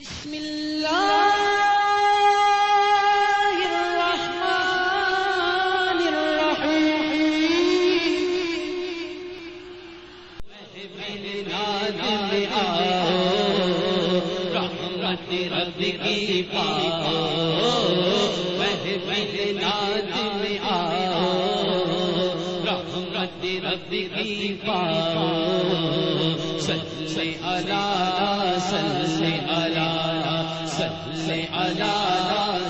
بسم اللہ الرحمن الرحیم محفل نازل آؤ رحمت رب کی پاؤ محفل نازل آؤ رحمت رب کی پاؤ صلی علی صلی علی صلی علی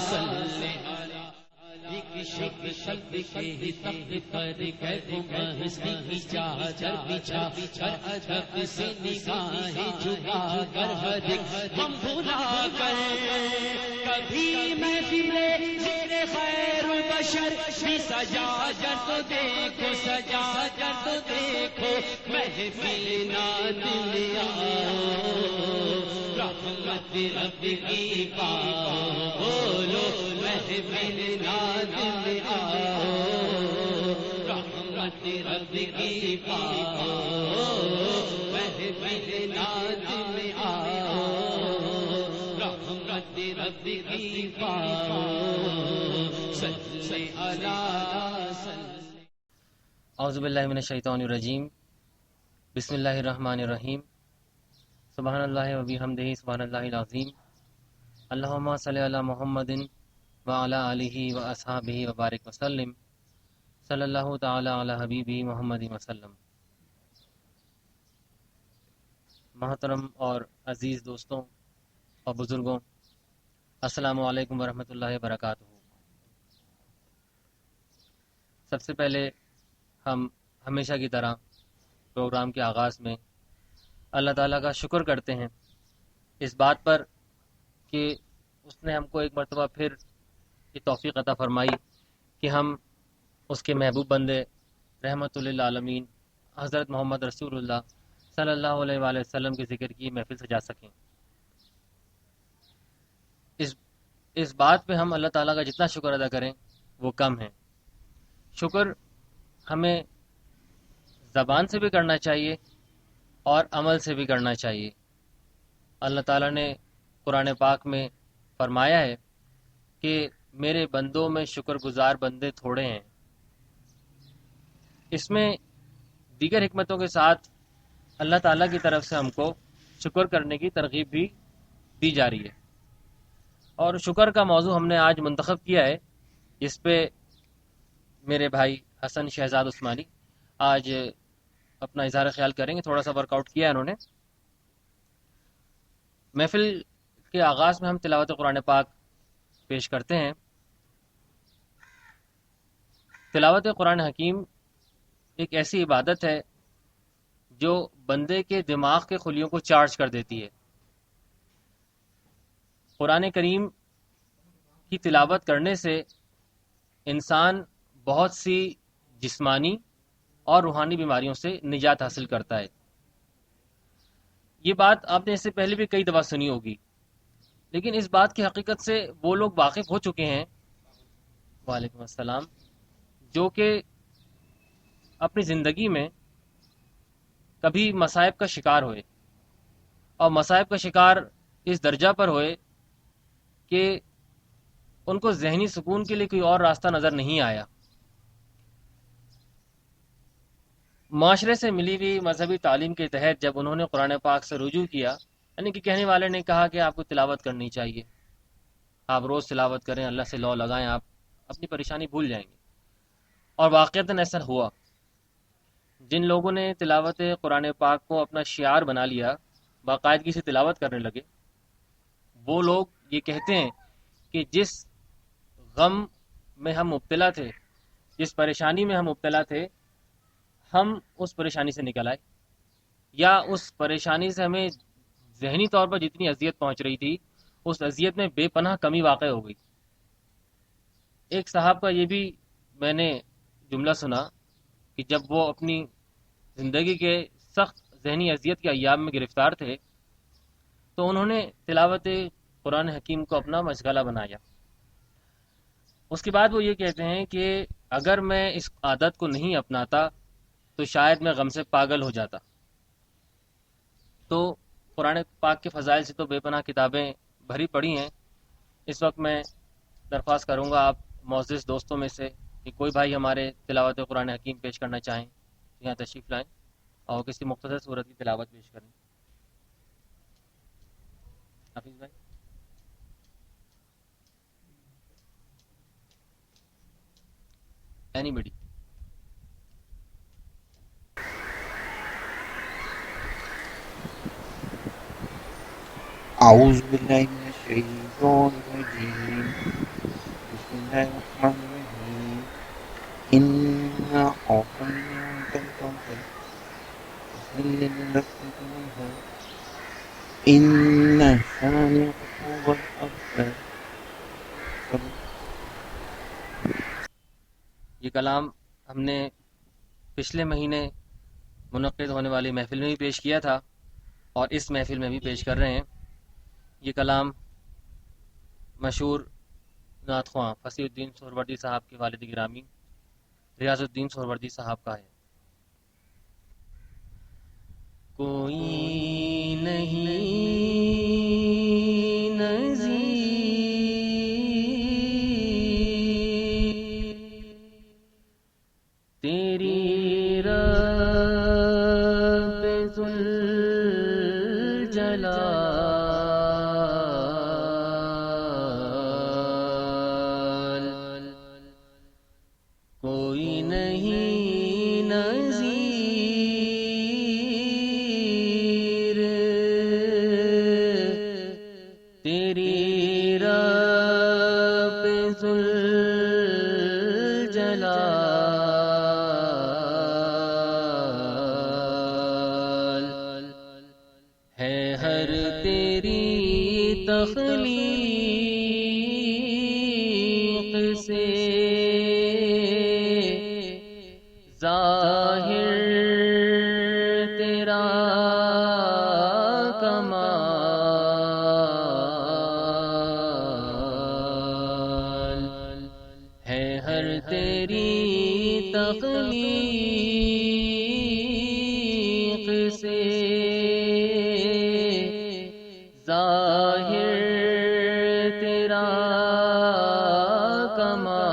صلی علی ایک شک شب کے تخت پر گھر مہستی کی چادر بچھا ہر ادب سے نگاہیں جھکا کر ہر ایک غم بھلا کر کبھی محفل ذکر خیر البشر بھی سجا کر تو دیکھو سجا کر تو دیکھو محفل نازل آؤ رحمت رب کی پاؤ بولو محفل نازل آؤ رحمت رب کی پاؤ محفل نازل آؤ رحمت رب کی پاؤ صلی علی اعوذ باللہ من الشیطان الرجیم بسم اللہ الرحمن الرحیم سبحان اللہ و بحمدہ سبحان اللہ العظیم اللہم صلی علی محمد وعلی آلہ و اصحابہ وبارک وسلم صلی اللہ تعالی علی حبیبہ محمد وسلم۔ محترم اور عزیز دوستوں اور بزرگوں، السلام علیکم ورحمۃ اللہ وبرکاتہ۔ سب سے پہلے ہم ہمیشہ کی طرح پروگرام کے آغاز میں اللہ تعالیٰ کا شکر کرتے ہیں اس بات پر کہ اس نے ہم کو ایک مرتبہ پھر یہ توفیق عطا فرمائی کہ ہم اس کے محبوب بندے رحمت للعالمین حضرت محمد رسول اللہ صلی اللہ علیہ وآلہ وسلم کے ذکر کی محفل سجا سکیں۔ اس بات پہ ہم اللہ تعالیٰ کا جتنا شکر ادا کریں وہ کم ہے۔ شکر ہمیں زبان سے بھی کرنا چاہیے اور عمل سے بھی کرنا چاہیے۔ اللہ تعالیٰ نے قرآن پاک میں فرمایا ہے کہ میرے بندوں میں شکر گزار بندے تھوڑے ہیں۔ اس میں دیگر حکمتوں کے ساتھ اللہ تعالیٰ کی طرف سے ہم کو شکر کرنے کی ترغیب بھی دی جا رہی ہے، اور شکر کا موضوع ہم نے آج منتخب کیا ہے، جس پہ میرے بھائی حسن شہزاد عثمانی آج اپنا اظہار خیال کریں گے۔ تھوڑا سا ورک آؤٹ کیا ہے انہوں نے۔ محفل کے آغاز میں ہم تلاوت قرآن پاک پیش کرتے ہیں۔ تلاوت قرآن حکیم ایک ایسی عبادت ہے جو بندے کے دماغ کے خلیوں کو چارج کر دیتی ہے۔ قرآن کریم کی تلاوت کرنے سے انسان بہت سی جسمانی اور روحانی بیماریوں سے نجات حاصل کرتا ہے۔ یہ بات آپ نے اس سے پہلے بھی کئی دفعہ سنی ہوگی، لیکن اس بات کی حقیقت سے وہ لوگ واقف ہو چکے ہیں، وعلیکم السلام، جو کہ اپنی زندگی میں کبھی مصائب کا شکار ہوئے، اور مصائب کا شکار اس درجہ پر ہوئے کہ ان کو ذہنی سکون کے لیے کوئی اور راستہ نظر نہیں آیا۔ معاشرے سے ملی ہوئی مذہبی تعلیم کے تحت جب انہوں نے قرآن پاک سے رجوع کیا، یعنی کہ کہنے والے نے کہا کہ آپ کو تلاوت کرنی چاہیے، آپ روز تلاوت کریں، اللہ سے لو لگائیں، آپ اپنی پریشانی بھول جائیں گے۔ اور واقعتاً ایسا ہوا۔ جن لوگوں نے تلاوت قرآن پاک کو اپنا شعار بنا لیا، باقاعدگی سے تلاوت کرنے لگے، وہ لوگ یہ کہتے ہیں کہ جس غم میں ہم مبتلا تھے، جس پریشانی میں ہم مبتلا تھے، ہم اس پریشانی سے نکل آئے، یا اس پریشانی سے ہمیں ذہنی طور پر جتنی اذیت پہنچ رہی تھی، اس اذیت میں بے پناہ کمی واقع ہو گئی۔ ایک صاحب کا یہ بھی میں نے جملہ سنا کہ جب وہ اپنی زندگی کے سخت ذہنی اذیت کے ایام میں گرفتار تھے، تو انہوں نے تلاوت قرآن حکیم کو اپنا مشغلہ بنایا۔ اس کے بعد وہ یہ کہتے ہیں کہ اگر میں اس عادت کو نہیں اپناتا تو شاید میں غم سے پاگل ہو جاتا۔ تو قرآن پاک کے فضائل سے تو بے پناہ کتابیں بھری پڑی ہیں. اس وقت میں درخواست کروں گا آپ معزز دوستوں میں سے کہ کوئی بھائی ہمارے تلاوت قرآن حکیم پیش کرنا چاہیں یہاں تشریف لائیں اور کسی مختصر صورت کی تلاوت پیش کریں. حافظ بھائی. اینی بڈی. أعوذ بالله من الشيطان الرجيم بسم الله الرحمن الرحيم إنا أعطيناك الكوثر فصل لربك وانحر إن شانئك هو الأبتر. یہ کلام ہم نے پچھلے مہینے منعقد ہونے والی محفل میں بھی پیش کیا تھا اور اس محفل میں بھی پیش کر رہے ہیں. یہ کلام مشہور نعت خواں فصیح الدین سہروردی صاحب کے والد گرامی ریاض الدین سہروردی صاحب کا ہے. کوئی نہیں نظیر تیری رب ذوالجلال. کوئی نہیں نظیر تیری رب ذوالجلال. ہے ہر تیری تخلیق سے ظاہر تیرا کمال. ہے ہر تیری تخلیق سے ظاہر تیرا کمال.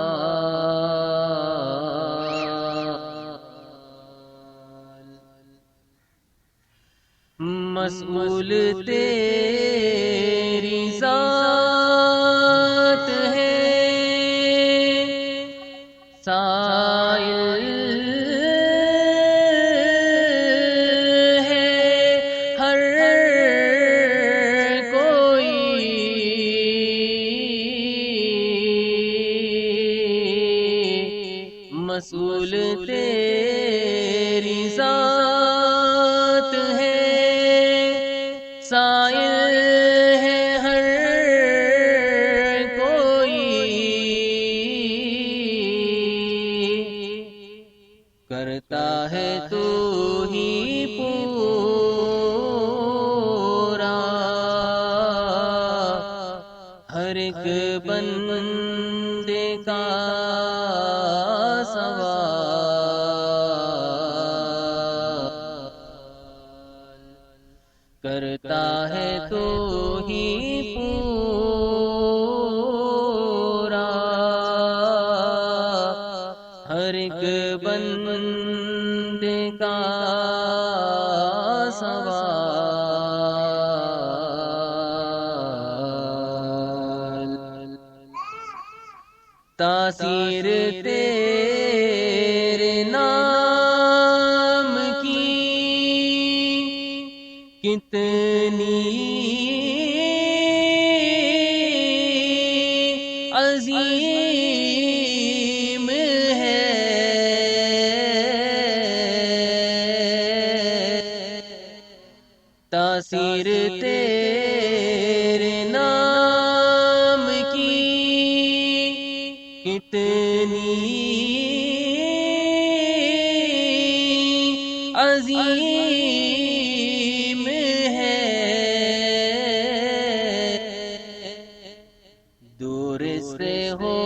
مسئول تیری ذات ہے سائل ہے ہر کوئی. مسئول تیری ذات ہے سائل ہے ہر کوئی. کرتا ہے تو ہی پورا ہر ایک بندے کا سوال. کرتا ہے تو ہی پورا ہر ایک بندے کا سوال. تاثیر تیرے نام کی کتنی عظیم ہے. تاثیر تیرے نام کی کتنی عظیم ہے. دور سے ہو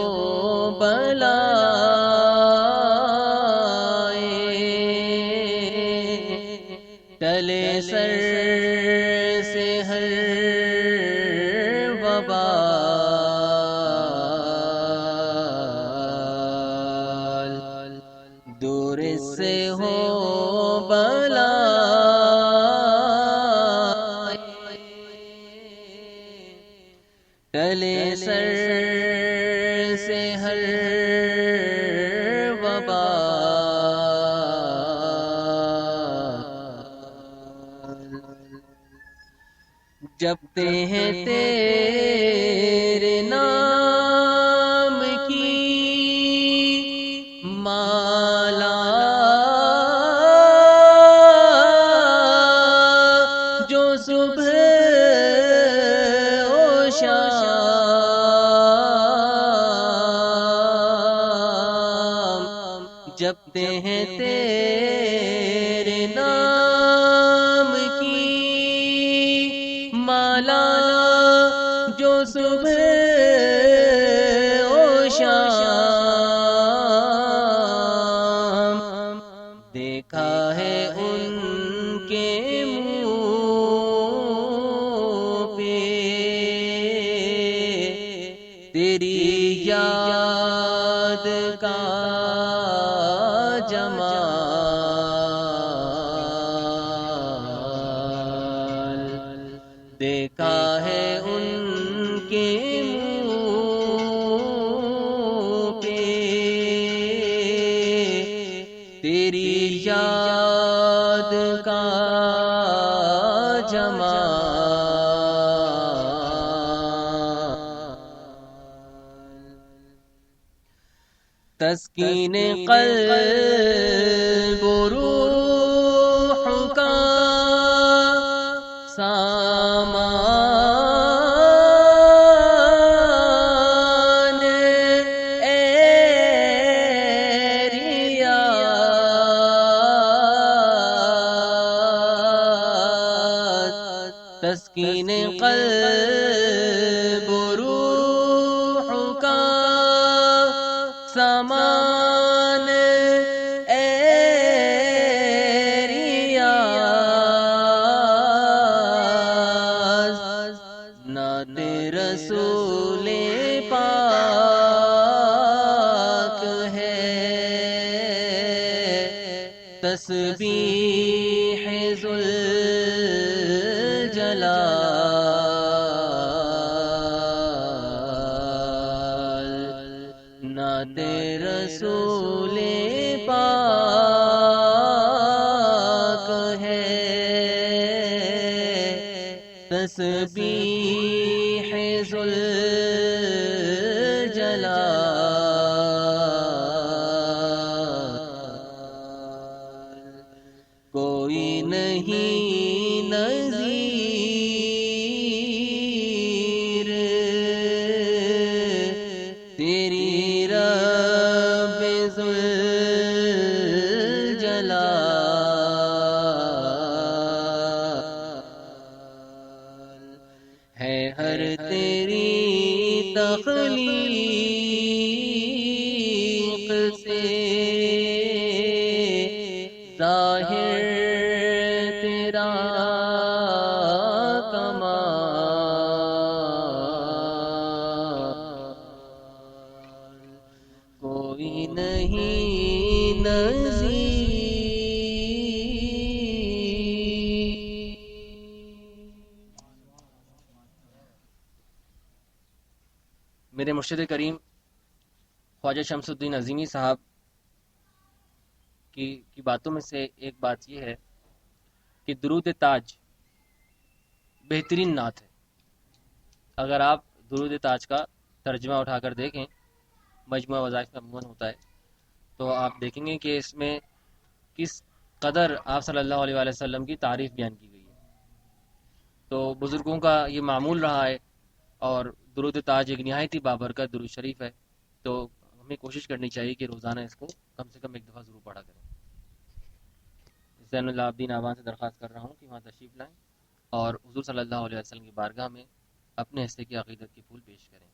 وبال دور سے ہو بلا ٹلے سر سے ہر وبال جپتے ہیں تیرے نام کی مالا جو صبح و شام جپتے ہیں تیرے نام کی مالا جو صبح و شام دیکھا ہے ان کے منہ پہ تیری یاد کا جمال دیکھا ہے ان کے منہ پہ تیری یاد کا جمال تسکین قلب و روح کا سامان اے ریاض تسکین قلب و روح کا سامان اے ریاض نعت رسول پاک ہے تسبیح ذوالجلال نعت رسول پاک ہے تسبیح ذوالجلال کوئی نہیں نظیر تیری رب ذوالجلال ہے ہر تیری تخلیق سے ظاہر تیرا کمال کوئی نہیں نظیر میرے مرشد کریم خواجہ شمس الدین عظیمی صاحب کی باتوں میں سے ایک بات یہ ہے کہ درود تاج بہترین نعت ہے. اگر آپ درود تاج کا ترجمہ اٹھا کر دیکھیں مجموعہ وظائف میں عموماً ہوتا ہے تو آپ دیکھیں گے کہ اس میں کس قدر آپ صلی اللہ علیہ وآلہ وسلم کی تعریف بیان کی گئی ہے. تو بزرگوں کا یہ معمول رہا ہے اور درود تاج ایک نہایت ہی بابرکت درود شریف ہے تو ہمیں کوشش کرنی چاہیے کہ روزانہ اس کو کم سے کم ایک دفعہ ضرور پڑھا کریں. زین اللہ العابدین آبان سے درخواست کر رہا ہوں کہ وہاں تشریف لائیں اور حضور صلی اللہ علیہ وسلم کی بارگاہ میں اپنے حصے کی عقیدت کے پھول پیش کریں.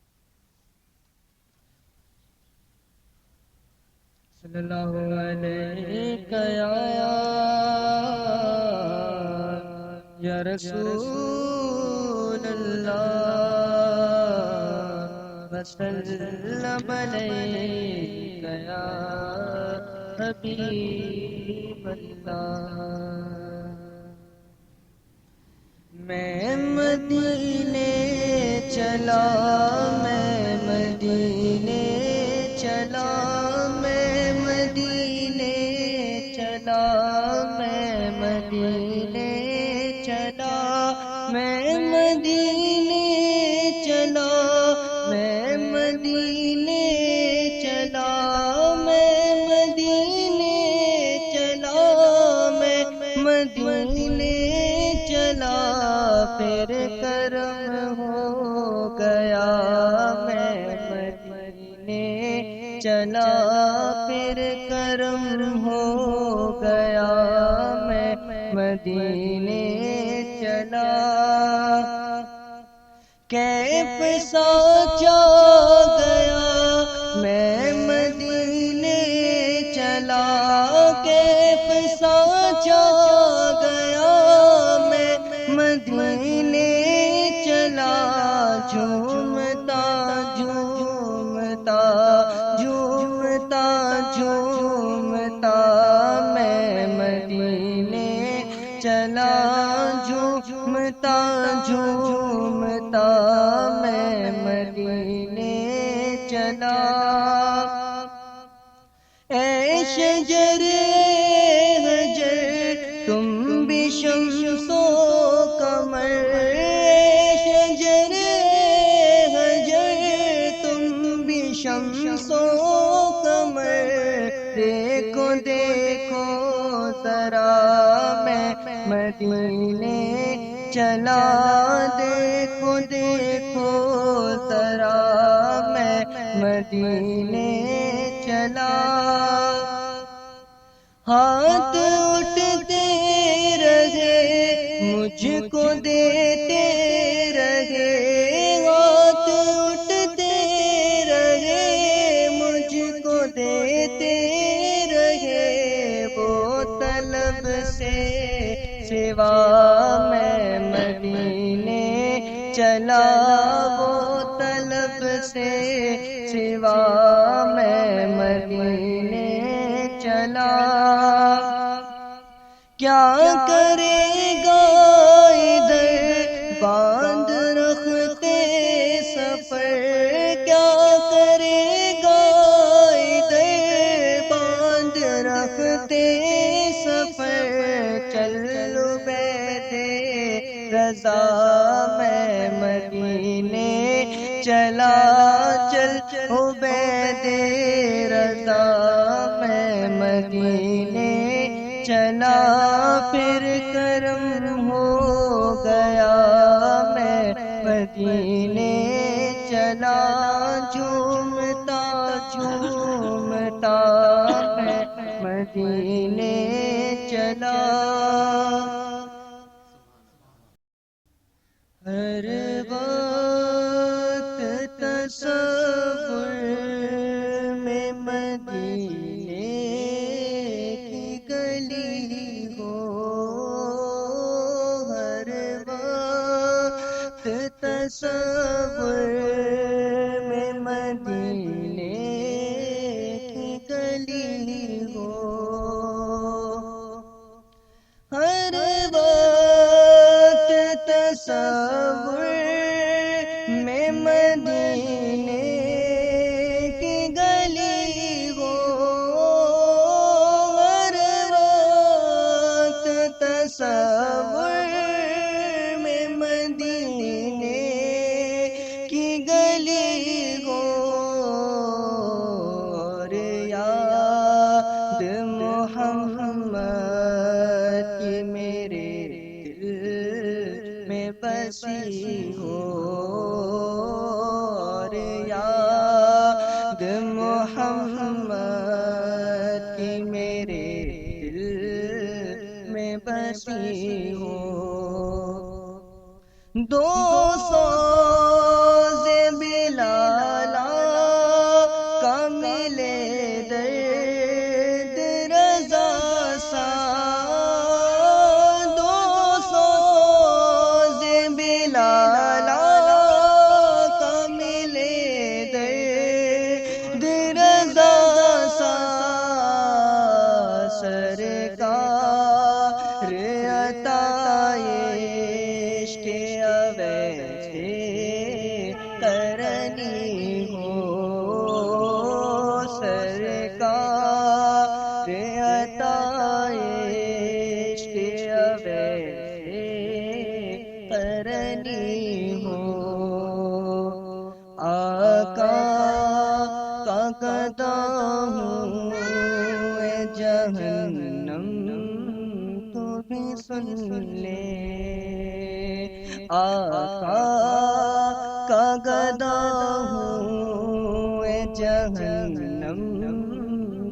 صلی اللہ علیہ یا رسول اللہ وسلم علیک یا حبیب اللہ میں مدینے چلا میں مدینے چلا میں مدینے چلا میں مدینے چلا میں مدینے چلا میں مدینے چلا میں مدینے چلا میں مدینے چلا پھر کرم ہو گیا میں مدینے چلا پھر کرم ہو گیا میں مدینے چلا کیف سوچا گیا میں مدینے چلا کیف سوچا گیا میں مدینے چلا جھومتا جھومتا جھومتا جھومتا میں مدینے چلا جھومتا جھومتا میں مدینے چلا اے شجر حجر تم بھی شمس و قمر اے شجر حجر تم بھی شمس و قمر دیکھو دیکھو ذرا میں مدینے چلا دیکھو دیکھو ذرا میں مدینے چلا ہاتھ اٹھتے رہے مجھ کو دیتے رہے ہاتھ اٹھتے رہے مجھ کو دیتے رہے وہ طلب سے سوا میں مدینے چلا وہ طلب سے سوا میں مدینے چلا کیا کرے گا ادھر باندھ رکھتے سفر کیا کرے گا ادھر باندھ رکھتے سفر چلو بیٹھے رضا میں مدینے چلا چل عبید رضا میں مدینے چلا پھر کرم ہو گیا میں مدینے چلا جھومتا جھومتا میں مدینے چلا ہر وقت تصور میں مدینے کی گلی ہو ہر وقت تصور میں مدینے کی گلی ہو ہر وقت تصور میں مدینے کی گلی ہو ہر وقت تصور میں مدینے کی گلی ہو اور یاد محمد کی میرے دل میں بسی ہو کرنی ہو سرکار عطائش ویسے کرنی ہو آقا کا گدا ہوں اے جہنم تو بھی سن لے آقا کا گدا ہوں اے جہنم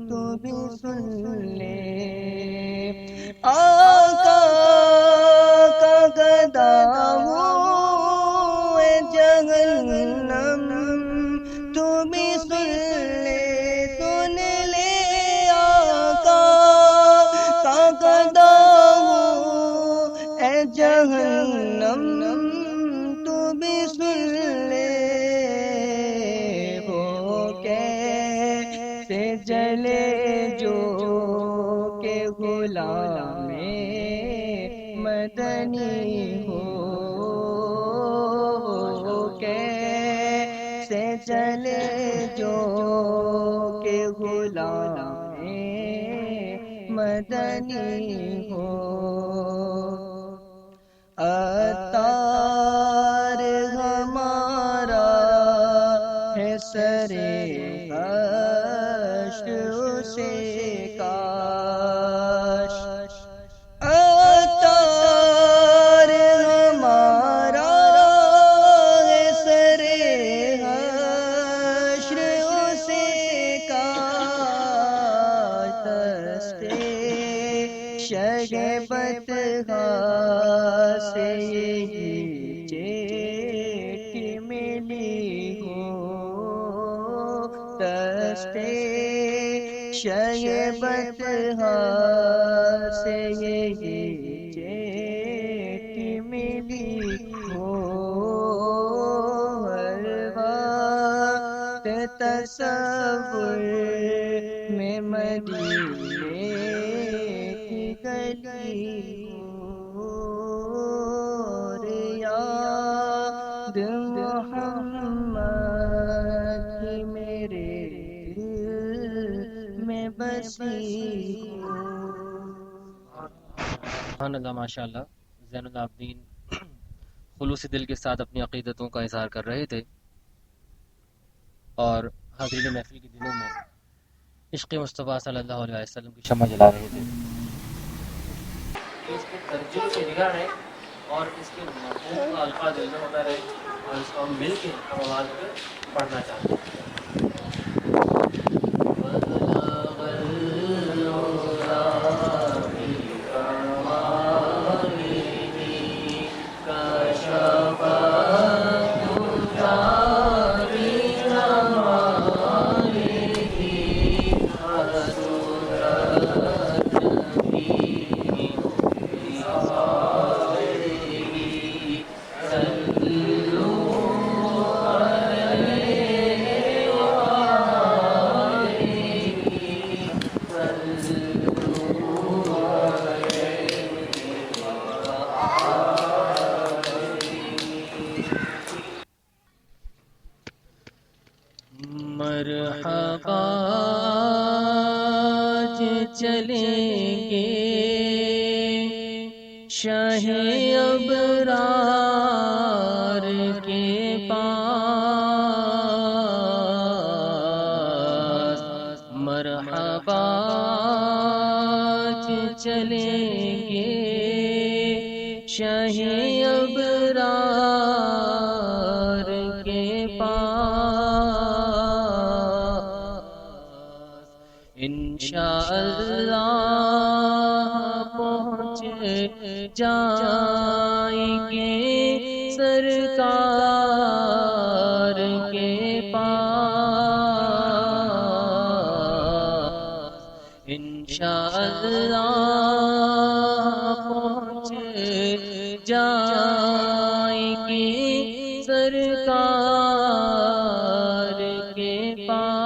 تو بھی سن لے آقا کا گدا ہوں اے جہنم تو بھی سن لے آقا کا گدا ہوں اے جہنم تو بھی سن لے وہ کیسے جلے جو کہ غلام مدنی ہو وہ کیسے جلے جو کہ غلام مدنی ہو عطار ہمارا ہے سرے حشر سے کاش عطار ہمارا ہے سرے حشر سے کاش دستے شگبت سے یہی چیٹی ملی ہو دستے شگبت سے یہی چیٹی ملی ہو ہر وقت تصور میں مدینے کی گلی اور یاد محمد کی میرے دل میں بسی سبحان اللہ ماشاء اللہ زین العابدین خلوص دل کے ساتھ اپنی عقیدتوں کا اظہار کر رہے تھے اور حاضرین محفل کے دنوں میں عشق مصطفیٰ صلی اللہ علیہ وسلم کی شمع جلا رہے تھے اس کے ترجمے کی نگاہ ہے اور اس کے مفہوم کا الفاظ علم ہوتا رہے اور اس کو ہم مل کے ہم آواز پہ پڑھنا چاہتے ہیں مرحبا چلیں گے شاہ ابرار کے پاس مرحبا چلیں گے شاہ ابرار کے پاس انشاءاللہ پہنچ جائیں گے سرکار کے پاس انشاءاللہ پہنچ جائیں گے سرکار کے پاس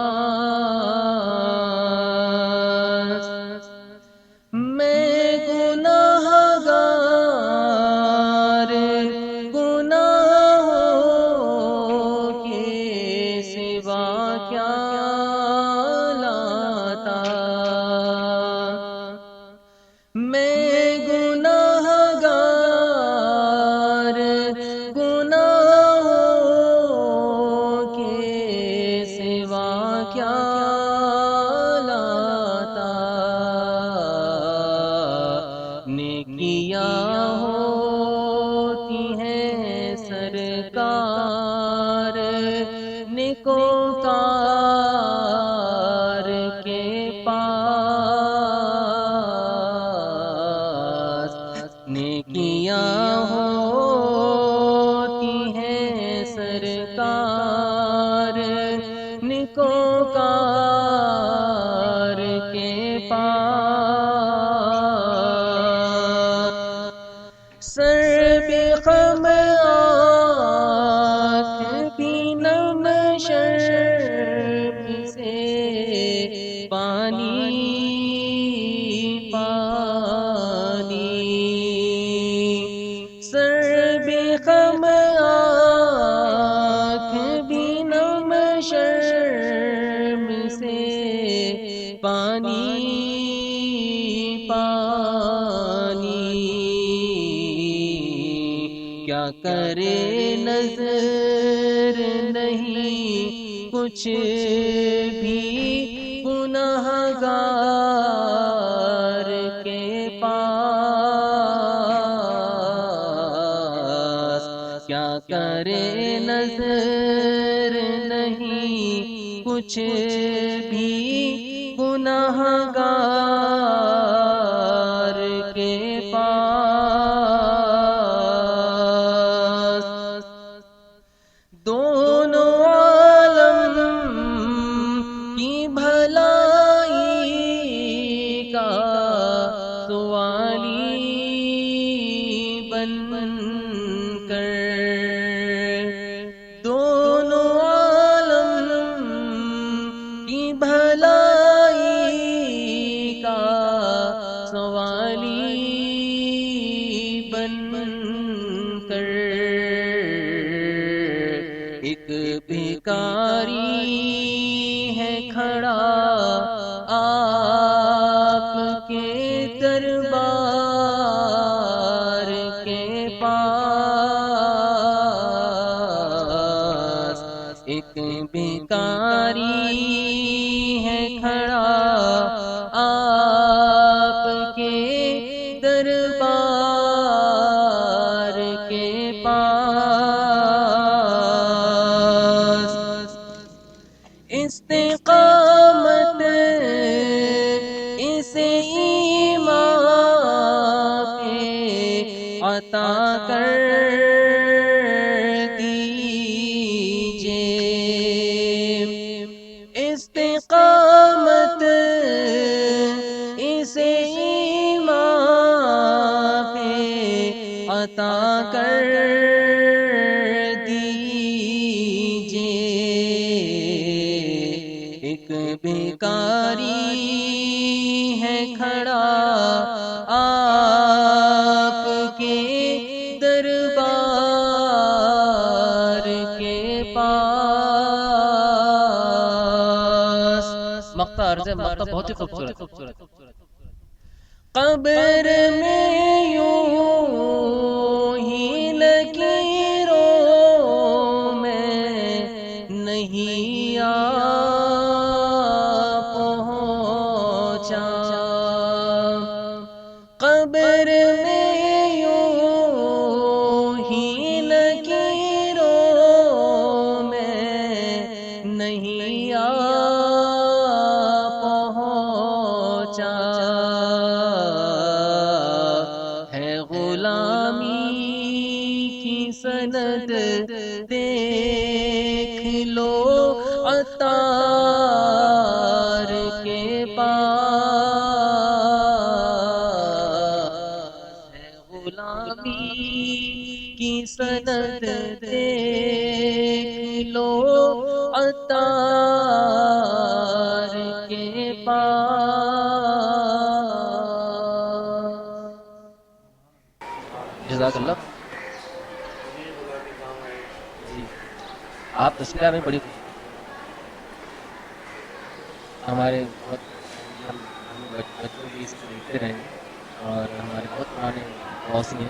میں گناہگار گناہوں کے نیکوکار کے پاس نیکیاں ہوتی ہیں سرکار نیکوکار کے پاس سر بے غم آنکھ بھی نم شرم سے پانی پانی سر بے غم آنکھ بھی نم شرم سے پانی پانی کیا کرے نظر نہیں کچھ بھی گنہگار کے پاس کیا کرے نظر نہیں کچھ بھی گنہگار کے پاس دونوں عالم کی بھلائی کا سوالی بن کر دونوں عالم کی بھلائی کا سوالی بن کر ایک بھکاری ہے کھڑا آپ کے دربار کے پاس ایک بھکاری ہے کھڑا آپ کے دربار کے پاس استقامت اسے ایمان پہ عطا کر دیجئے استقامت اسے ایمان پہ عطا کر دیجئے ایک بھکاری ہے کھڑا آپ کے دربار کے پاس مقطع عرض ہے مقطع بہت ہی خوبصورت قبر میں یوں ہی لکیروں میں نہیں آ پہنچا قبر میں یوں ہی لکیروں میں نہیں آ پہنچا ہے غلامی کی سند دیکھ لو عطار کے پاس ہے غلامی کی سند دیکھ لو عطار کے پاس جزاک اللہ جی آپ تذکرہ میں بڑی ہمارے بہت ہم بچوں بھی اس کو دیکھتے رہے ہیں اور ہمارے بہت پرانے غوثی ہیں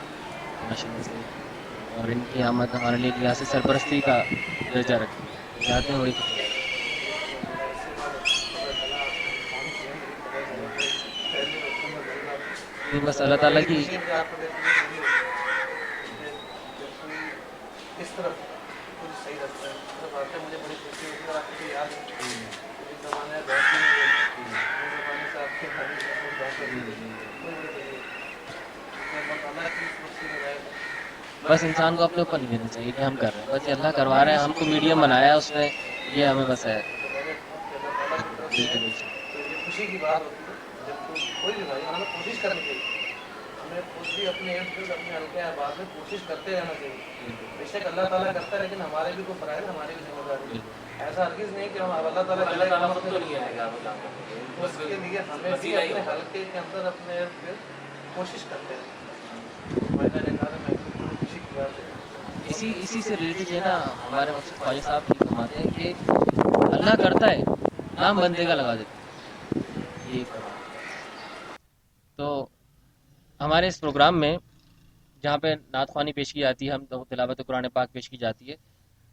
ماشاء اللہ سے اور ان کی آمد ہمارے لیے ریاست سرپرستی کا درجہ رکھتی ہے جاتے ہیں بڑی خوشی بس اللہ تعالیٰ کی اس طرف صحیح بات ہے مجھے بڑی خوشی ہوتی ہے. آپ کو یاد ہے ایک زمانے میں بیٹھ نہیں ہوئی اس زمانے سے آپ کے حدیث میں بات ہوتی ہے. اللہ کی خوشی میں رہے گا. بس انسان کو اپنے اوپر نہیں لینا چاہیے کہ ہم کر رہے ہیں، بس یہ اللہ کروا رہے ہیں، ہم کو میڈیم بنایا ہے اس نے، یہ ہمیں بس ہے. بالکل یہ خوشی کی بات ہوتی ہے جب کوئی بھی بھائی ہمیں کوشش کرنی چاہیے. ہمیں خود بھی اپنے ارد گرد اپنے حلقے احباب میں کوشش کرتے رہنا چاہیے. بے شک اللہ تعالیٰ کرتا ہے لیکن ہمارے بھی کوئی فرائض ہے، ہماری بھی ذمہ داری ہے. ایسا ہرگز نہیں کہ ہم اللہ تعالیٰ اپنے اس کے لیے ہمیں بھی اپنے حلقے کے اندر اپنے ارد گرد کوشش کرتے ہیں. میں نے کہا میں خوشی کی بات ہے. اسی سے ریلیٹڈ ہے نا، ہمارے مقصد خواجہ صاحب بھی فرماتے ہیں کہ اللہ کرتا ہے، نام بندے کا لگا دیتے ہیں. یہ تو ہمارے اس پروگرام میں جہاں پہ نعت خوانی پیش کی جاتی ہے، ہم تلاوت قرآن پاک پیش کی جاتی ہے،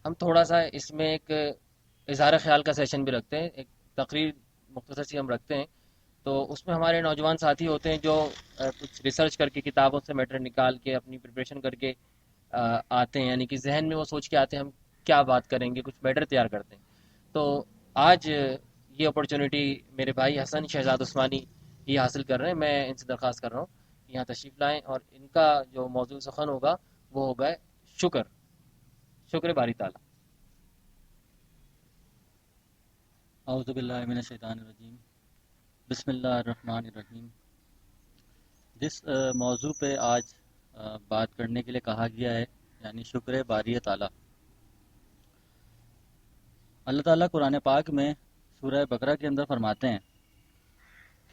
ہم تھوڑا سا اس میں ایک اظہار خیال کا سیشن بھی رکھتے ہیں، ایک تقریر مختصر سی ہم رکھتے ہیں. تو اس میں ہمارے نوجوان ساتھی ہوتے ہیں جو کچھ ریسرچ کر کے کتابوں سے میٹر نکال کے اپنی پریپریشن کر کے آتے ہیں، یعنی کہ ذہن میں وہ سوچ کے آتے ہیں ہم کیا بات کریں گے، کچھ میٹر تیار کرتے ہیں. تو آج یہ اپرچونٹی میرے بھائی حسن شہزاد عثمانی یہ حاصل کر رہے ہیں. میں ان سے درخواست کر رہا ہوں کہ یہاں تشریف لائیں اور ان کا جو موضوع سخن ہوگا وہ ہوگا شکر باری تعالیٰ. اعوذ باللہ من الشیطان الرجیم. بسم اللہ الرحمن الرحیم. جس موضوع پہ آج بات کرنے کے لیے کہا گیا ہے یعنی شکر باری تعالیٰ. اللہ تعالیٰ قرآن پاک میں سورہ بقرہ کے اندر فرماتے ہیں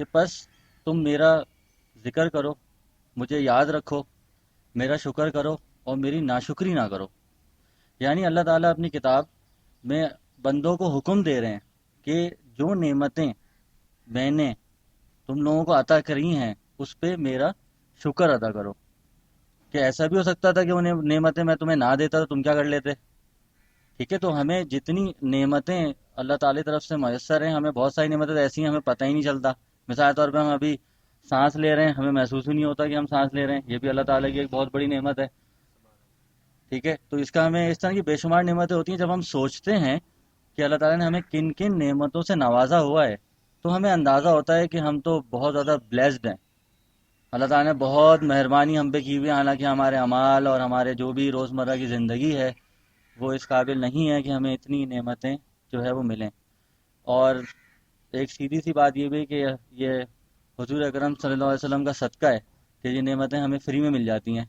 کہ پس تم میرا ذکر کرو، مجھے یاد رکھو، میرا شکر کرو اور میری ناشکری نہ کرو. یعنی اللہ تعالیٰ اپنی کتاب میں بندوں کو حکم دے رہے ہیں کہ جو نعمتیں میں نے تم لوگوں کو عطا کری ہیں اس پہ میرا شکر ادا کرو. کہ ایسا بھی ہو سکتا تھا کہ انہیں نعمتیں میں تمہیں نہ دیتا تو تم کیا کر لیتے. ٹھیک ہے، تو ہمیں جتنی نعمتیں اللہ تعالی طرف سے میسر ہیں، ہمیں بہت ساری نعمتیں ایسی ہیں ہمیں پتہ ہی نہیں چلتا. مثال طور پہ ہم ابھی سانس لے رہے ہیں، ہمیں محسوس ہی نہیں ہوتا کہ ہم سانس لے رہے ہیں. یہ بھی اللہ تعالیٰ کی ایک بہت بڑی نعمت ہے. ٹھیک ہے، تو اس کا ہمیں اس طرح کی بے شمار نعمتیں ہوتی ہیں. جب ہم سوچتے ہیں کہ اللہ تعالیٰ نے ہمیں کن کن نعمتوں سے نوازا ہوا ہے تو ہمیں اندازہ ہوتا ہے کہ ہم تو بہت زیادہ بلیسڈ ہیں. اللہ تعالیٰ نے بہت مہربانی ہم پہ کی ہوئی ہے. حالانکہ ہمارے اعمال اور ہمارے جو بھی روزمرہ کی زندگی ہے وہ اس قابل نہیں ہے کہ ہمیں اتنی نعمتیں جو ہے وہ ملیں. اور ایک سیدھی سی بات یہ بھی کہ یہ حضور اکرم صلی اللہ علیہ وسلم کا صدقہ ہے کہ یہ نعمتیں ہمیں فری میں مل جاتی ہیں.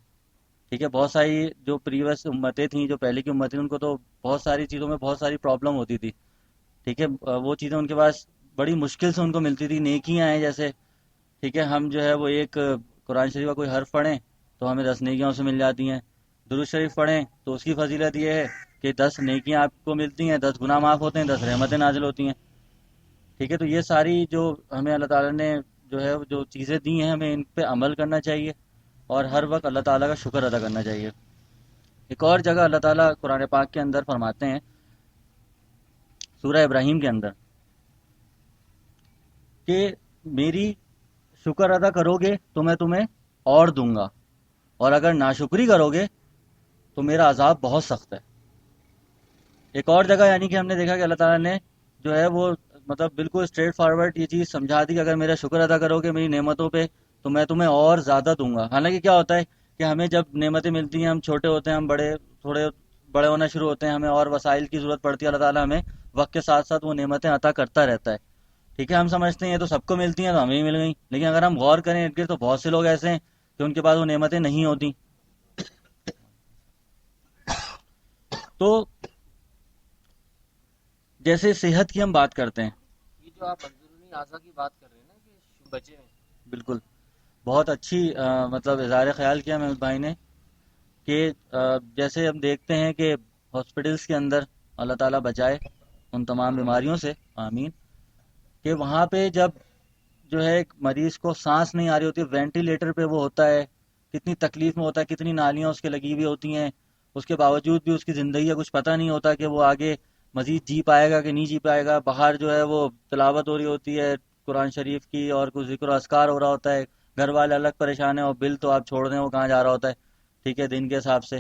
ٹھیک ہے، بہت ساری جو پریویس امتیں تھیں، جو پہلے کی امتیں، ان کو تو بہت ساری چیزوں میں بہت ساری پرابلم ہوتی تھی. ٹھیک ہے، وہ چیزیں ان کے پاس بڑی مشکل سے ان کو ملتی تھی. نیکیاں ہیں جیسے، ٹھیک ہے، ہم جو ہے وہ ایک قرآن شریف کا کوئی حرف پڑھیں تو ہمیں 10 نیکیاں اسے مل جاتی ہیں. درود شریف پڑھیں تو اس کی فضیلت یہ ہے کہ 10 نیکیاں آپ کو ملتی ہیں، 10 گناہ معاف ہوتے ہیں، 10 رحمتیں نازل ہوتی ہیں. ٹھیک ہے، تو یہ ساری جو ہمیں اللہ تعالیٰ نے جو ہے جو چیزیں دی ہیں ہمیں ان پہ عمل کرنا چاہیے اور ہر وقت اللہ تعالیٰ کا شکر ادا کرنا چاہیے. ایک اور جگہ اللہ تعالیٰ قرآن پاک کے اندر فرماتے ہیں سورہ ابراہیم کے اندر کہ میری شکر ادا کرو گے تو میں تمہیں اور دوں گا، اور اگر ناشکری کرو گے تو میرا عذاب بہت سخت ہے. ایک اور جگہ یعنی کہ ہم نے دیکھا کہ اللہ تعالیٰ نے جو ہے وہ مطلب بالکل اسٹریٹ فارورڈ یہ چیز سمجھا دی کہ اگر میرا شکر ادا کرو گے میری نعمتوں پہ تو میں تمہیں اور زیادہ دوں گا. حالانکہ کیا ہوتا ہے کہ ہمیں جب نعمتیں ملتی ہیں، ہم چھوٹے ہوتے ہیں، ہم تھوڑے بڑے ہونا شروع ہوتے ہیں، ہمیں اور وسائل کی ضرورت پڑتی ہے. اللہ تعالیٰ ہمیں وقت کے ساتھ ساتھ وہ نعمتیں عطا کرتا رہتا ہے. ٹھیک ہے، ہم سمجھتے ہیں یہ تو سب کو ملتی ہیں تو ہمیں ہی مل گئیں، لیکن اگر ہم غور کریں ارد گرد تو بہت سے لوگ ایسے ہیں کہ ان کے پاس وہ نعمتیں نہیں ہوتی. تو جیسے صحت کی ہم بات کرتے ہیں، یہ جو آپ اندرونی اعضاء کی بات کر رہے ہیں نا کہ بچے ہیں، بالکل بہت اچھی مطلب اظہار خیال کیا محمد بھائی نے کہ جیسے ہم دیکھتے ہیں کہ ہاسپٹلس کے اندر اللہ تعالیٰ بچائے ان تمام بیماریوں سے، آمین، کہ وہاں پہ جب جو ہے ایک مریض کو سانس نہیں آ رہی ہوتی، وینٹیلیٹر پہ وہ ہوتا ہے، کتنی تکلیف میں ہوتا ہے، کتنی نالیاں اس کے لگی ہوئی ہوتی ہیں، اس کے باوجود بھی اس کی زندگی کا کچھ پتہ نہیں ہوتا کہ وہ آگے مزید جی پائے گا کہ نہیں جی پائے گا. باہر جو ہے وہ تلاوت ہو رہی ہوتی ہے قرآن شریف کی اور کچھ ذکر و اذکار ہو رہا ہوتا ہے، گھر والے الگ پریشان ہیں اور بل تو آپ چھوڑ دیں وہ کہاں جا رہا ہوتا ہے، ٹھیک ہے، دن کے حساب سے،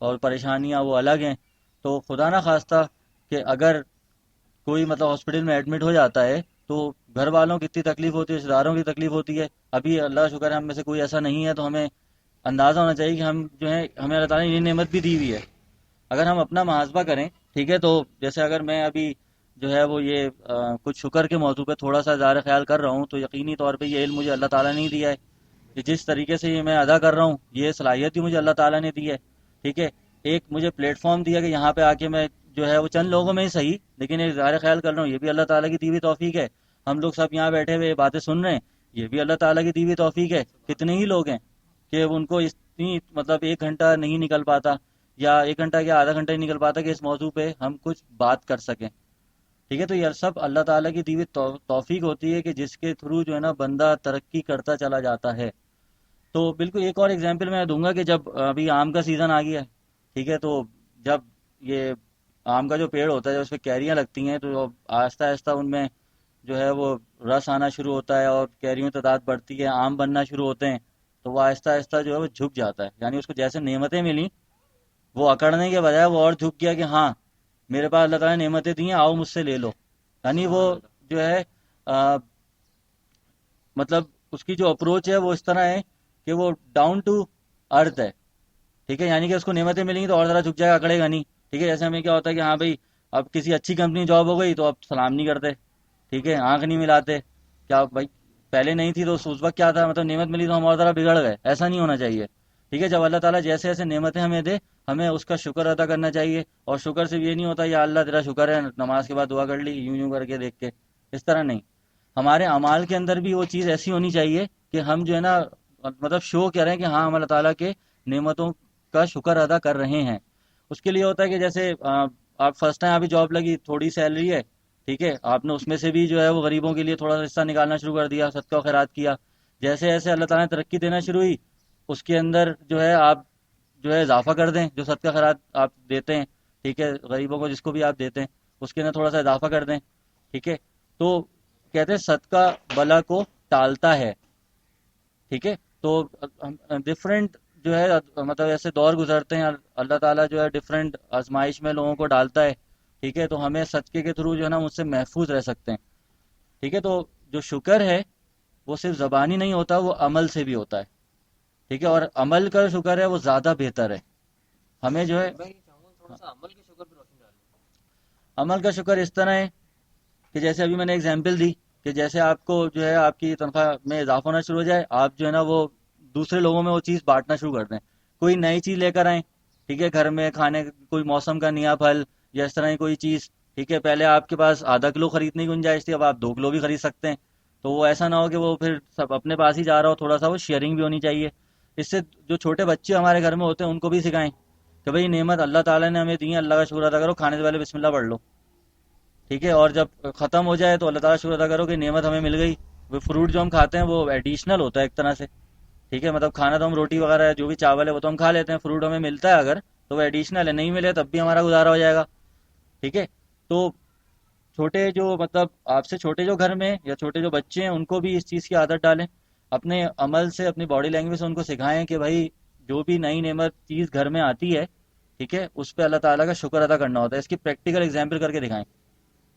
اور پریشانیاں وہ الگ ہیں. تو خدا نہ خواستہ کہ اگر کوئی مطلب ہاسپٹل میں ایڈمٹ ہو جاتا ہے تو گھر والوں کی اتنی تکلیف ہوتی ہے، رشتے داروں کی تکلیف ہوتی ہے. ابھی اللہ کا شکر ہے ہم میں سے کوئی ایسا نہیں ہے، تو ہمیں اندازہ ہونا چاہیے کہ ہم جو ہے ہمیں اللہ تعالیٰ نے یہ نعمت بھی دی ہوئی ہے. اگر ہم اپنا محاسبہ کریں، ٹھیک ہے، تو جیسے اگر میں ابھی جو ہے وہ یہ کچھ شکر کے موضوع پہ تھوڑا سا اظہار خیال کر رہا ہوں، تو یقینی طور پہ یہ علم مجھے اللہ تعالیٰ نے ہی دیا ہے کہ جس طریقے سے یہ میں ادا کر رہا ہوں، یہ صلاحیت بھی مجھے اللہ تعالیٰ نے دی ہے. ٹھیک ہے، ایک مجھے پلیٹ فارم دیا کہ یہاں پہ آ کے میں جو ہے وہ چند لوگوں میں ہی صحیح لیکن ایک اظہار خیال کر رہا ہوں، یہ بھی اللہ تعالیٰ کی دی ہوئی توفیق ہے. ہم لوگ سب یہاں بیٹھے ہوئے باتیں سن رہے ہیں، یہ بھی اللہ تعالیٰ کی دی ہوئی توفیق ہے. کتنے ہی لوگ ہیں کہ ان کو اتنی مطلب 1 گھنٹہ نہیں نکل پاتا، یا 1 گھنٹہ یا آدھا گھنٹہ نہیں نکل پاتا کہ اس موضوع پہ ہم کچھ بات کر سکیں. ٹھیک ہے، تو یہ سب اللہ تعالیٰ کی دی ہوئی توفیق ہوتی ہے کہ جس کے تھرو جو ہے نا بندہ ترقی کرتا چلا جاتا ہے. تو بالکل ایک اور ایگزامپل میں دوں گا کہ جب ابھی آم کا سیزن آ گیا ہے، ٹھیک ہے، تو جب یہ آم کا جو پیڑ ہوتا ہے، جب اس پہ کیریاں لگتی ہیں، تو آہستہ آہستہ ان میں جو ہے وہ رس آنا شروع ہوتا ہے اور کیریوں کی تعداد بڑھتی ہے، آم بننا شروع ہوتے ہیں، تو وہ آہستہ آہستہ جو ہے وہ جھک جاتا ہے. یعنی اس کو جیسے نعمتیں ملیں، وہ اکڑنے کے بجائے وہ اور جھک گیا کہ ہاں میرے پاس اللہ تعالیٰ نے نعمتیں دی ہیں، آؤ مجھ سے لے لو. یعنی وہ جو ہے مطلب اس کی جو اپروچ ہے وہ اس طرح ہے کہ وہ ڈاؤن ٹو ارتھ ہے. ٹھیک ہے، یعنی کہ اس کو نعمتیں ملیں گی تو اور ذرا جھک جائے گا، اکڑے گا نہیں. ٹھیک ہے، جیسے ہمیں کیا ہوتا ہے کہ ہاں بھائی اب کسی اچھی کمپنی جاب ہو گئی تو اب سلام نہیں کرتے، ٹھیک ہے، آنکھ نہیں ملاتے. کیا بھائی پہلے نہیں تھی تو اس وقت کیا تھا، مطلب نعمت ملی تو ہم اور ذرا بگڑ گئے، ایسا نہیں ہونا چاہیے. ٹھیک ہے، جب اللہ تعالیٰ جیسے ایسے نعمتیں ہمیں دے، ہمیں اس کا شکر ادا کرنا چاہیے. اور شکر صرف یہ نہیں ہوتا یا اللہ تیرا شکر ہے نماز کے بعد دعا کر لی یوں یوں کر کے دیکھ کے، اس طرح نہیں. ہمارے اعمال کے اندر بھی وہ چیز ایسی ہونی چاہیے کہ ہم جو ہے نا مطلب شو کریں کہ ہاں ہم اللہ تعالیٰ کے نعمتوں کا شکر ادا کر رہے ہیں. اس کے لیے ہوتا ہے کہ جیسے آپ فرسٹ ٹائم آپ جاب لگی، تھوڑی سیلری ہے، ٹھیک ہے، آپ نے اس میں سے بھی جو ہے وہ غریبوں کے لیے تھوڑا سا حصہ نکالنا شروع کر دیا، صدقہ و خیرات کیا. جیسے جیسے اللہ تعالیٰ نے ترقی دینا شروع ہوئی، اس کے اندر جو ہے آپ جو ہے اضافہ کر دیں، جو صدقہ خیرات آپ دیتے ہیں، ٹھیک ہے، غریبوں کو جس کو بھی آپ دیتے ہیں اس کے اندر تھوڑا سا اضافہ کر دیں. ٹھیک ہے، تو کہتے ہیں صدقہ بلا کو ٹالتا ہے. ٹھیک ہے، تو ڈفرینٹ جو ہے مطلب ایسے دور گزرتے ہیں، اللہ تعالیٰ جو ہے ڈفرینٹ آزمائش میں لوگوں کو ڈالتا ہے. ٹھیک ہے، تو ہمیں صدقے کے تھرو جو ہے نا مجھ سے محفوظ رہ سکتے ہیں. ٹھیک ہے، تو جو شکر ہے وہ صرف زبانی نہیں ہوتا، وہ عمل سے بھی ہوتا ہے. ٹھیک ہے، اور عمل کا شکر ہے وہ زیادہ بہتر ہے. ہمیں جو ہے عمل کا شکر اس طرح ہے کہ جیسے ابھی میں نے ایگزامپل دی کہ جیسے آپ کو جو ہے آپ کی تنخواہ میں اضافہ ہونا شروع ہو جائے، آپ جو ہے نا وہ دوسرے لوگوں میں وہ چیز بانٹنا شروع کر دیں. کوئی نئی چیز لے کر آئیں، ٹھیک ہے، گھر میں کھانے کوئی موسم کا نیا پھل یا اس طرح کی کوئی چیز. ٹھیک ہے، پہلے آپ کے پاس آدھا کلو خریدنے کی گنجائش تھی، اب آپ 2 کلو بھی خرید سکتے ہیں. تو وہ ایسا نہ ہو کہ وہ پھر سب اپنے پاس ہی جا رہا ہو، تھوڑا سا وہ شیئرنگ بھی ہونی چاہیے. اس سے جو چھوٹے بچے ہمارے گھر میں ہوتے ہیں ان کو بھی سکھائیں کہ بھائی نعمت اللہ تعالیٰ نے ہمیں دی ہے، اللہ کا شکر ادا کرو، کھانے سے پہلے بسم اللہ پڑھ لو. ٹھیک ہے، اور جب ختم ہو جائے تو اللہ تعالیٰ شکر ادا کرو کہ نعمت ہمیں مل گئی. وہ فروٹ جو ہم کھاتے ہیں وہ ایڈیشنل ہوتا ہے ایک طرح سے. ٹھیک ہے، مطلب کھانا تو ہم روٹی وغیرہ جو بھی چاول ہے وہ تو ہم کھا لیتے ہیں، فروٹ ہمیں ملتا ہے اگر تو وہ ایڈیشنل ہے، نہیں ملے تب بھی ہمارا گزارا ہو جائے گا. ٹھیک ہے، تو چھوٹے جو مطلب آپ سے چھوٹے جو گھر میں یا چھوٹے جو بچے ہیں ان کو بھی اس چیز کی عادت ڈالیں، اپنے عمل سے اپنی باڈی لینگویج سے ان کو سکھائیں کہ بھائی جو بھی نئی نعمت چیز گھر میں آتی ہے، ٹھیک ہے، اس پہ اللہ تعالیٰ کا شکر ادا کرنا ہوتا ہے. اس کی پریکٹیکل ایگزامپل کر کے دکھائیں.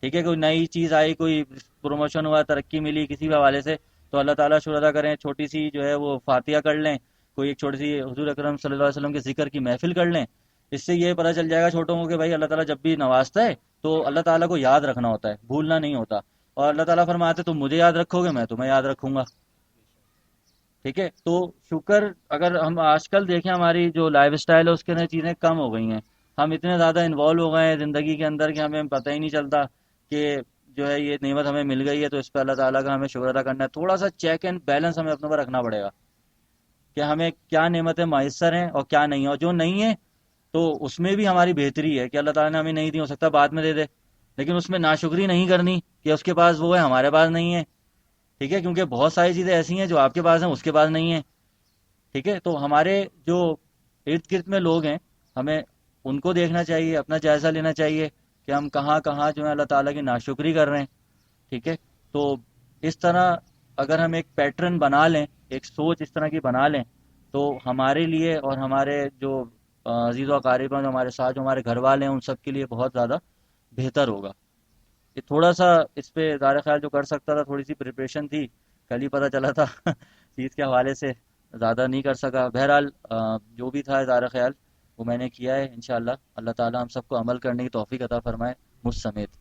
ٹھیک ہے، کوئی نئی چیز آئی، کوئی پروموشن ہوا، ترقی ملی کسی بھی حوالے سے، تو اللہ تعالیٰ شکر ادا کریں. چھوٹی سی جو ہے وہ فاتحہ کر لیں، کوئی ایک چھوٹی سی حضور اکرم صلی اللہ علیہ وسلم کے ذکر کی محفل کر لیں. اس سے یہ پتہ چل جائے گا چھوٹوں کو کہ بھائی اللہ تعالیٰ جب بھی نوازتا ہے تو اللہ تعالیٰ کو یاد رکھنا ہوتا ہے، بھولنا نہیں ہوتا. اور اللہ تعالیٰ فرماتے تم مجھے یاد رکھو گے میں تمہیں یاد رکھوں گا. ٹھیک ہے، تو شکر اگر ہم آج کل دیکھیں ہماری جو لائف اسٹائل ہے اس کے اندر چیزیں کم ہو گئی ہیں. ہم اتنے زیادہ انوالو ہو گئے ہیں زندگی کے اندر کہ ہمیں پتہ ہی نہیں چلتا کہ جو ہے یہ نعمت ہمیں مل گئی ہے تو اس پہ اللہ تعالیٰ کا ہمیں شکر ادا کرنا ہے. تھوڑا سا چیک اینڈ بیلنس ہمیں اپنے پر رکھنا پڑے گا کہ ہمیں کیا نعمتیں میسر ہیں اور کیا نہیں ہیں، اور جو نہیں ہیں تو اس میں بھی ہماری بہتری ہے کہ اللہ تعالیٰ نے ہمیں نہیں دی، ہو سکتا بعد میں دے دے، لیکن اس میں ناشکری نہیں کرنی کہ اس کے پاس وہ ہے ہمارے پاس نہیں ہے. ٹھیک ہے، کیونکہ بہت ساری چیزیں ایسی ہیں جو آپ کے پاس ہیں اس کے پاس نہیں ہیں. ٹھیک ہے، تو ہمارے جو ارد گرد میں لوگ ہیں ہمیں ان کو دیکھنا چاہیے، اپنا جائزہ لینا چاہیے کہ ہم کہاں کہاں جو ہے اللہ تعالیٰ کی ناشکری کر رہے ہیں. ٹھیک ہے، تو اس طرح اگر ہم ایک پیٹرن بنا لیں، ایک سوچ اس طرح کی بنا لیں تو ہمارے لیے اور ہمارے جو عزیز و اقارب ہیں جو ہمارے ساتھ، جو ہمارے گھر والے ہیں، ان سب کے لیے بہت زیادہ بہتر ہوگا. یہ تھوڑا سا اس پہ ظاہر خیال جو کر سکتا تھا، تھوڑی سی پریپریشن تھی، کل ہی پتہ چلا تھا چیز کے حوالے سے زیادہ نہیں کر سکا. بہرحال جو بھی تھا ظاہر خیال وہ میں نے کیا ہے. انشاءاللہ اللہ تعالی ہم سب کو عمل کرنے کی توفیق عطا فرمائے، مجھ سمیت.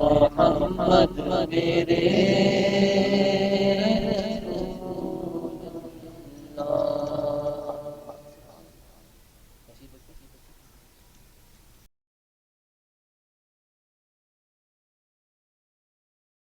محمد میرے